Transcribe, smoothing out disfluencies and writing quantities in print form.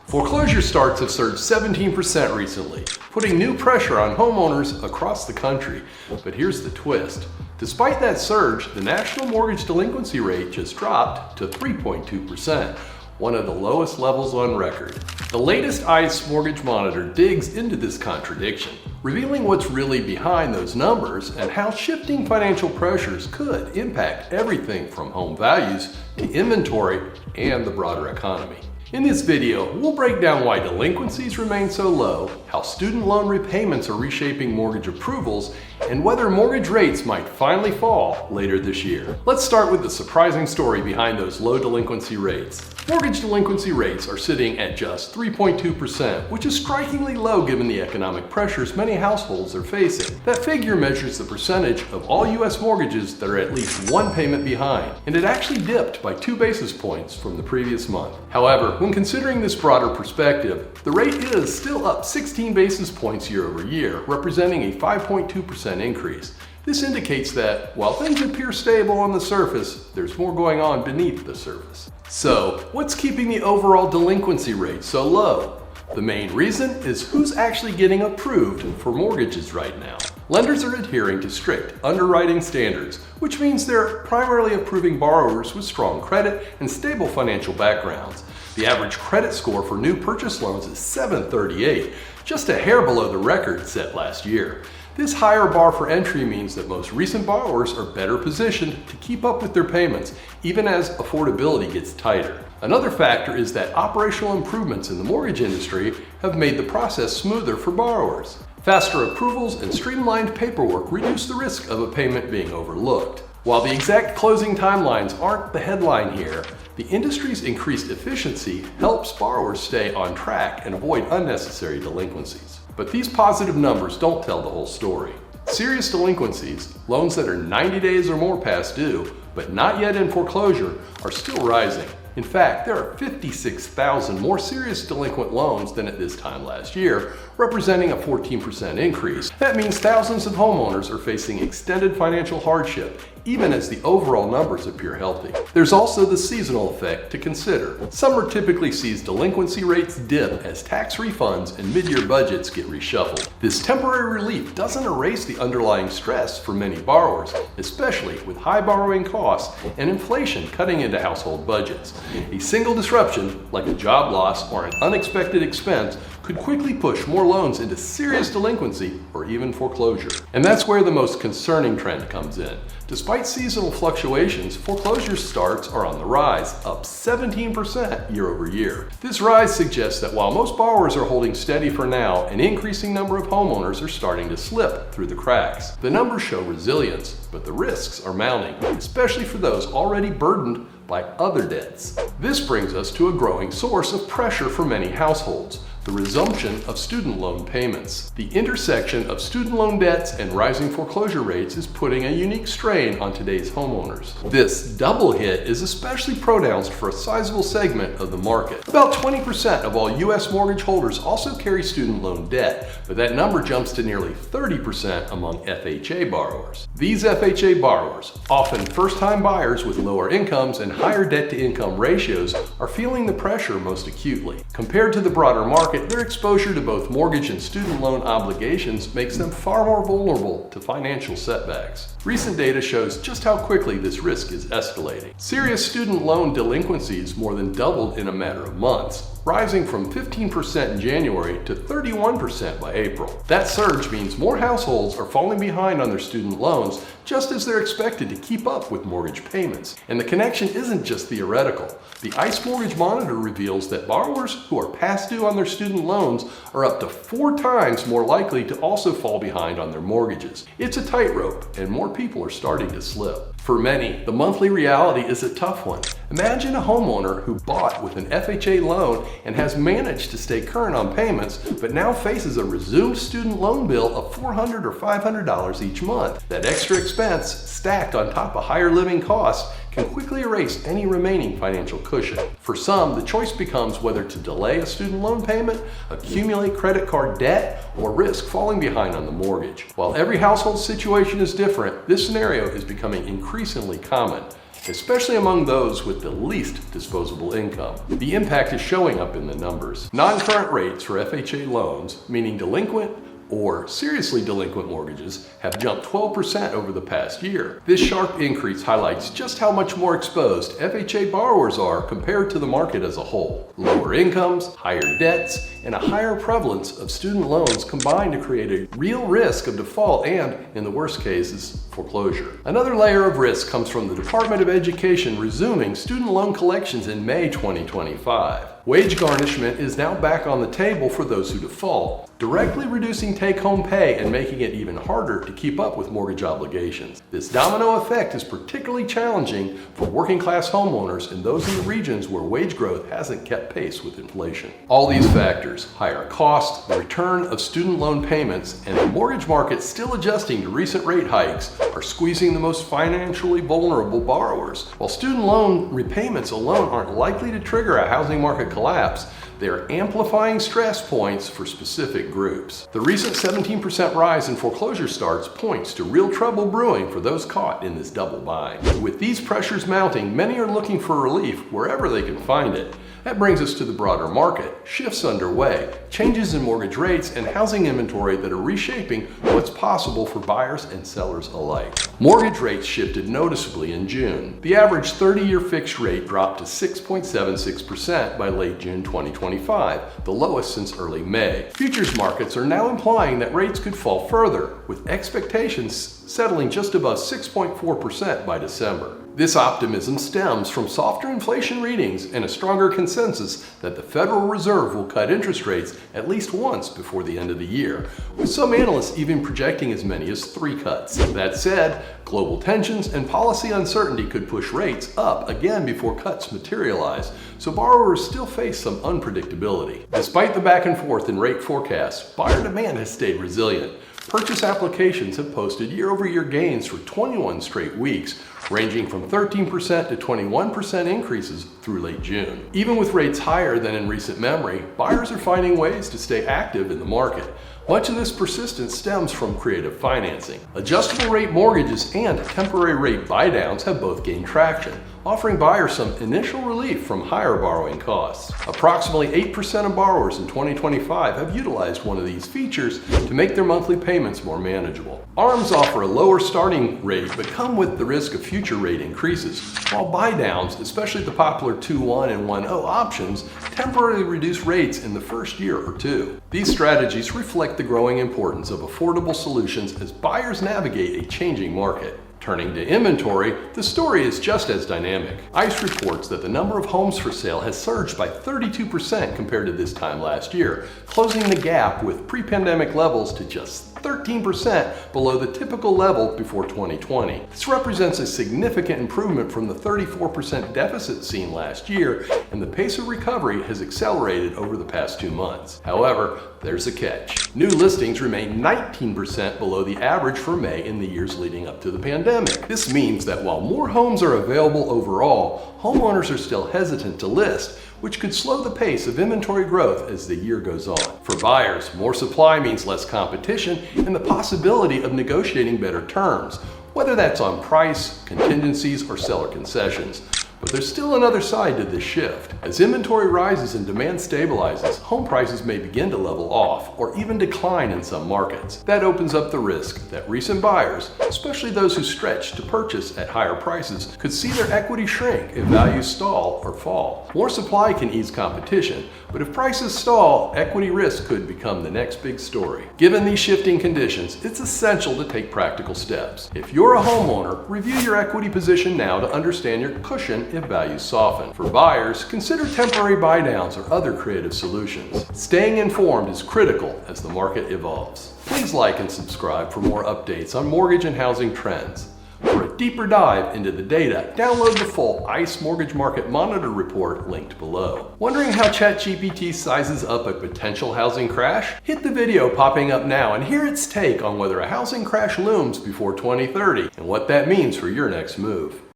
Foreclosure starts have surged 17% recently, putting new pressure on homeowners across the country. But here's the twist. Despite that surge, the national mortgage delinquency rate just dropped to 3.2%, one of the lowest levels on record. The latest ICE Mortgage Monitor digs into this contradiction, revealing what's really behind those numbers and how shifting financial pressures could impact everything from home values to inventory and the broader economy. In this video, we'll break down why delinquencies remain so low, how student loan repayments are reshaping mortgage approvals, and whether mortgage rates might finally fall later this year. Let's start with the surprising story behind those low delinquency rates. Mortgage delinquency rates are sitting at just 3.2%, which is strikingly low given the economic pressures many households are facing. That figure measures the percentage of all U.S. mortgages that are at least one payment behind, and it actually dipped by 2 basis points from the previous month. However, when considering this broader perspective, the rate is still up 16 basis points year over year, representing a 5.2% increase. This indicates that, while things appear stable on the surface, there's more going on beneath the surface. So, what's keeping the overall delinquency rate so low? The main reason is who's actually getting approved for mortgages right now. Lenders are adhering to strict underwriting standards, which means they're primarily approving borrowers with strong credit and stable financial backgrounds. The average credit score for new purchase loans is 738, just a hair below the record set last year. This higher bar for entry means that most recent borrowers are better positioned to keep up with their payments, even as affordability gets tighter. Another factor is that operational improvements in the mortgage industry have made the process smoother for borrowers. Faster approvals and streamlined paperwork reduce the risk of a payment being overlooked. While the exact closing timelines aren't the headline here, the industry's increased efficiency helps borrowers stay on track and avoid unnecessary delinquencies. But these positive numbers don't tell the whole story. Serious delinquencies, loans that are 90 days or more past due, but not yet in foreclosure, are still rising. In fact, there are 56,000 more serious delinquent loans than at this time last year, representing a 14% increase. That means thousands of homeowners are facing extended financial hardship, even as the overall numbers appear healthy. There's also the seasonal effect to consider. Summer typically sees delinquency rates dip as tax refunds and mid-year budgets get reshuffled. This temporary relief doesn't erase the underlying stress for many borrowers, especially with high borrowing costs and inflation cutting into household budgets. A single disruption, like a job loss or an unexpected expense, could quickly push more loans into serious delinquency or even foreclosure. And that's where the most concerning trend comes in. Despite seasonal fluctuations, foreclosure starts are on the rise, up 17% year over year. This rise suggests that while most borrowers are holding steady for now, an increasing number of homeowners are starting to slip through the cracks. The numbers show resilience, but the risks are mounting, especially for those already burdened by other debts. This brings us to a growing source of pressure for many households: the resumption of student loan payments. The intersection of student loan debts and rising foreclosure rates is putting a unique strain on today's homeowners. This double hit is especially pronounced for a sizable segment of the market. About 20% of all U.S. mortgage holders also carry student loan debt, but that number jumps to nearly 30% among FHA borrowers. These FHA borrowers, often first-time buyers with lower incomes and higher debt-to-income ratios, are feeling the pressure most acutely. Compared to the broader market, their exposure to both mortgage and student loan obligations makes them far more vulnerable to financial setbacks. Recent data shows just how quickly this risk is escalating. Serious student loan delinquencies more than doubled in a matter of months, rising from 15% in January to 31% by April. That surge means more households are falling behind on their student loans just as they're expected to keep up with mortgage payments. And the connection isn't just theoretical. The ICE Mortgage Monitor reveals that borrowers who are past due on their student loans are up to 4 times more likely to also fall behind on their mortgages. It's a tightrope, and more people are starting to slip. For many, the monthly reality is a tough one. Imagine a homeowner who bought with an FHA loan and has managed to stay current on payments, but now faces a resumed student loan bill of $400 or $500 each month. That extra expense, stacked on top of higher living costs, can quickly erase any remaining financial cushion. For some, the choice becomes whether to delay a student loan payment, accumulate credit card debt, or risk falling behind on the mortgage. While every household situation is different, this scenario is becoming increasingly common. especially among those with the least disposable income. The impact is showing up in the numbers. Non-current rates for FHA loans, meaning delinquent or seriously delinquent mortgages, have jumped 12% over the past year. This sharp increase highlights just how much more exposed FHA borrowers are compared to the market as a whole. Lower incomes, higher debts, and a higher prevalence of student loans combine to create a real risk of default and, in the worst cases, foreclosure. Another layer of risk comes from the Department of Education resuming student loan collections in May 2025. Wage garnishment is now back on the table for those who default, directly reducing take-home pay and making it even harder to keep up with mortgage obligations. This domino effect is particularly challenging for working-class homeowners and those in the regions where wage growth hasn't kept pace with inflation. All these factors, higher costs, the return of student loan payments, and the mortgage market still adjusting to recent rate hikes, are squeezing the most financially vulnerable borrowers. While student loan repayments alone aren't likely to trigger a housing market collapse, they are amplifying stress points for specific groups. The recent 17% rise in foreclosure starts points to real trouble brewing for those caught in this double bind. With these pressures mounting, many are looking for relief wherever they can find it. That brings us to the broader market. Shifts underway, changes in mortgage rates, and housing inventory that are reshaping what's possible for buyers and sellers alike. Mortgage rates shifted noticeably in June. The average 30-year fixed rate dropped to 6.76% by late June 2025, the lowest since early May. Futures markets are now implying that rates could fall further, with expectations settling just above 6.4% by December. This optimism stems from softer inflation readings and a stronger consensus that the Federal Reserve will cut interest rates at least once before the end of the year, with some analysts even projecting as many as 3 cuts. That said, global tensions and policy uncertainty could push rates up again before cuts materialize, so borrowers still face some unpredictability. Despite the back and forth in rate forecasts, buyer demand has stayed resilient. Purchase applications have posted year-over-year gains for 21 straight weeks, ranging from 13% to 21% increases through late June. Even with rates higher than in recent memory, buyers are finding ways to stay active in the market. Much of this persistence stems from creative financing. Adjustable rate mortgages and temporary rate buydowns have both gained traction, offering buyers some initial relief from higher borrowing costs. Approximately 8% of borrowers in 2025 have utilized one of these features to make their monthly payments more manageable. ARMs offer a lower starting rate but come with the risk of future rate increases, while buydowns, especially the popular 2-1 and 1-0 options, temporarily reduce rates in the first year or two. These strategies reflect the growing importance of affordable solutions as buyers navigate a changing market. Turning to inventory, the story is just as dynamic. ICE reports that the number of homes for sale has surged by 32% compared to this time last year, closing the gap with pre-pandemic levels to just 13% below the typical level before 2020. This represents a significant improvement from the 34% deficit seen last year, and the pace of recovery has accelerated over the past 2 months. However, there's a catch. New listings remain 19% below the average for May in the years leading up to the pandemic. This means that while more homes are available overall, homeowners are still hesitant to list, which could slow the pace of inventory growth as the year goes on. For buyers, more supply means less competition and the possibility of negotiating better terms, whether that's on price, contingencies, or seller concessions. But there's still another side to this shift. As inventory rises and demand stabilizes, home prices may begin to level off or even decline in some markets. That opens up the risk that recent buyers, especially those who stretch to purchase at higher prices, could see their equity shrink if values stall or fall. More supply can ease competition, but if prices stall, equity risk could become the next big story. Given these shifting conditions, it's essential to take practical steps. If you're a homeowner, review your equity position now to understand your cushion if values soften. For buyers, consider temporary buydowns or other creative solutions. Staying informed is critical as the market evolves. Please like and subscribe for more updates on mortgage and housing trends. For a deeper dive into the data, download the full ICE Mortgage Market Monitor report linked below. Wondering how ChatGPT sizes up a potential housing crash? Hit the video popping up now and hear its take on whether a housing crash looms before 2030 and what that means for your next move.